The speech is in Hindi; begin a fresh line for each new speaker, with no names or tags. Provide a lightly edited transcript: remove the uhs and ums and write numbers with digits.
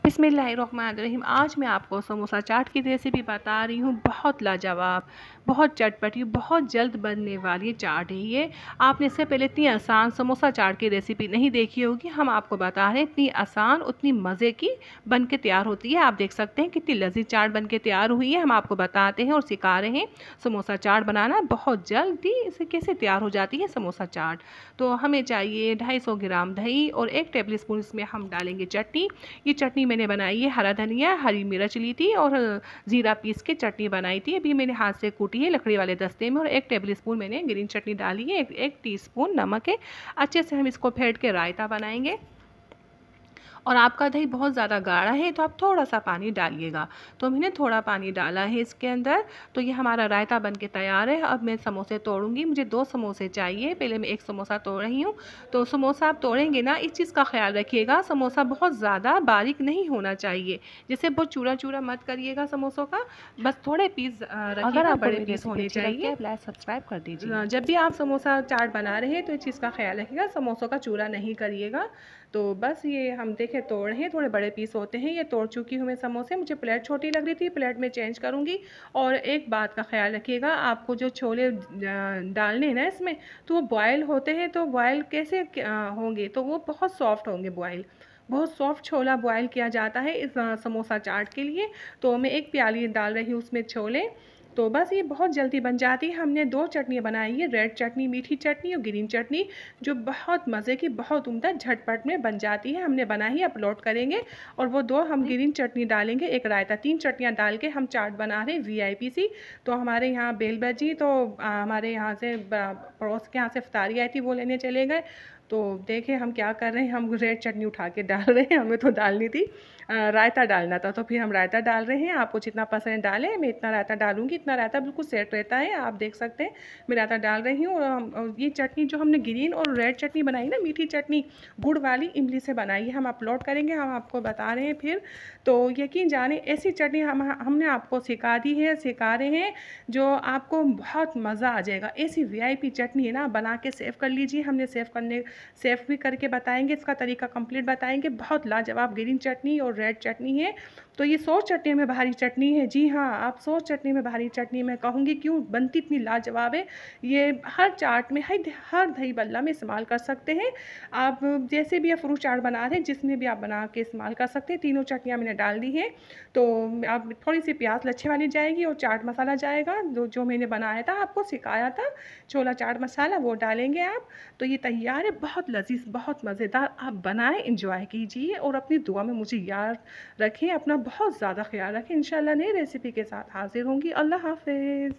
बिस्मिल्लाहिर्रहमानिर्रहीम। आज मैं आपको समोसा चाट की रेसिपी बता रही हूँ। बहुत लाजवाब, बहुत चटपटी, बहुत जल्द बनने वाली चाट है ये। आपने इससे पहले इतनी आसान समोसा चाट की रेसिपी नहीं देखी होगी। हम आपको बता रहे हैं इतनी आसान उतनी मज़े की बन के तैयार होती है। आप देख सकते हैं कितनी लजीज चाट बन के तैयार हुई है। हम आपको बताते हैं और सिखा रहे हैं समोसा चाट बनाना। बहुत जल्दी इसे कैसे तैयार हो जाती है समोसा चाट। तो हमें चाहिए 250 ग्राम दही और 1 टेबल स्पून इसमें हम डालेंगे चटनी। ये चटनी मैंने बनाई है, हरा धनिया, हरी मिर्च ली थी और ज़ीरा पीस के चटनी बनाई थी। अभी मैंने हाथ से कूटी है लकड़ी वाले दस्ते में। और 1 टेबल स्पून मैंने ग्रीन चटनी डाली है, एक टीस्पून नमक है। अच्छे से हम इसको फेंट के रायता बनाएंगे। और आपका दही बहुत ज़्यादा गाढ़ा है तो आप थोड़ा सा पानी डालिएगा। तो मैंने थोड़ा पानी डाला है इसके अंदर। तो ये हमारा रायता बन के तैयार है। अब मैं समोसे तोड़ूंगी। मुझे 2 समोसे चाहिए। पहले मैं 1 समोसा तोड़ रही हूँ। तो समोसा आप तोड़ेंगे ना, इस चीज़ का ख्याल रखिएगा, समोसा बहुत ज़्यादा बारीक नहीं होना चाहिए। जैसे बहुत चूरा चूरा मत करिएगा समोसों का, बस थोड़े पीस रखिएगा, बड़े पीस होने चाहिए।
लाइक सब्सक्राइब कर दीजिए।
जब भी आप समोसा चाट बना रहे हैं तो इस चीज़ का ख्याल रखिएगा, समोसों का चूरा नहीं करिएगा। तो बस ये हम देखें तोड़ हैं, थोड़े बड़े पीस होते हैं। ये तोड़ चुकी हूँ मैं समोसे। मुझे प्लेट छोटी लग रही थी, प्लेट में चेंज करूँगी। और एक बात का ख्याल रखिएगा, आपको जो छोले डालने हैं ना इसमें, तो वो बॉयल होते हैं। तो बॉयल कैसे होंगे, तो वो बहुत सॉफ्ट होंगे बॉयल। बहुत सॉफ्ट छोला बॉयल किया जाता है इस समोसा चाट के लिए। तो मैं 1 प्याली डाल रही हूँ उसमें छोले। तो बस ये बहुत जल्दी बन जाती है। हमने 2 चटनियाँ बनाई है, रेड चटनी, मीठी चटनी और ग्रीन चटनी, जो बहुत मज़े की, बहुत उम्दा, झटपट में बन जाती है। हमने बनाई है, अपलोड करेंगे। और वो 2 हम ग्रीन चटनी डालेंगे, एक रायता, 3 चटनियाँ डाल के हम चाट बना रहे हैं VIP सी। तो हमारे यहाँ बेल बजी, तो हमारे यहाँ से पड़ोस के यहाँ से इफ्तारी आई थी, वो लेने चले गए। तो देखें हम क्या कर रहे हैं, हम रेड चटनी उठा के डाल रहे हैं। हमें तो डालनी थी, रायता डालना था, तो फिर हम रायता डाल रहे हैं। आपको जितना पसंद डालें, मैं इतना रायता डालूंगी। इतना रायता बिल्कुल सेट रहता है। आप देख सकते हैं मैं रायता डाल रही हूँ। और ये चटनी जो हमने ग्रीन और रेड चटनी बनाई ना, मीठी चटनी, गुड़ वाली इमली से बनाई है, हम अपलोड करेंगे, हम आपको बता रहे हैं फिर। तो यकीन जाने ऐसी चटनी हमने आपको सिखा दी है, सिखा रहे हैं, जो आपको बहुत मज़ा आ जाएगा। ऐसी VIP चटनी है ना, बना के सेव कर लीजिए। हमने सेव भी करके बताएंगे, इसका तरीका कंप्लीट बताएंगे। बहुत लाजवाब ग्रीन चटनी और रेड चटनी है। तो ये 100 चटनी में भारी चटनी है। जी हाँ, आप 100 चटनी में भारी चटनी मैं कहूँगी, क्यों बनती इतनी लाजवाब है। ये हर चाट में, हर दही बल्ला में इस्तेमाल कर सकते हैं। आप जैसे भी आप फ्रूट चाट बना रहे हैं, जिसमें भी आप बना के इस्तेमाल कर सकते हैं। तीनों चटनियाँ मैंने डाल दी हैं। तो आप थोड़ी सी प्याज लच्छे वाली जाएगी और चाट मसाला जाएगा, जो मैंने बनाया था, आपको सिखाया था, छोला चाट मसाला, वो डालेंगे आप। तो ये तैयार है, बहुत लजीज, बहुत मज़ेदार। आप बनाएं, इंजॉय कीजिए और अपनी दुआ में मुझे याद रखें। अपना बहुत ज़्यादा ख्याल रखें। इंशाल्लाह नई रेसिपी के साथ हाजिर होंगी। अल्लाह हाफ़िज़।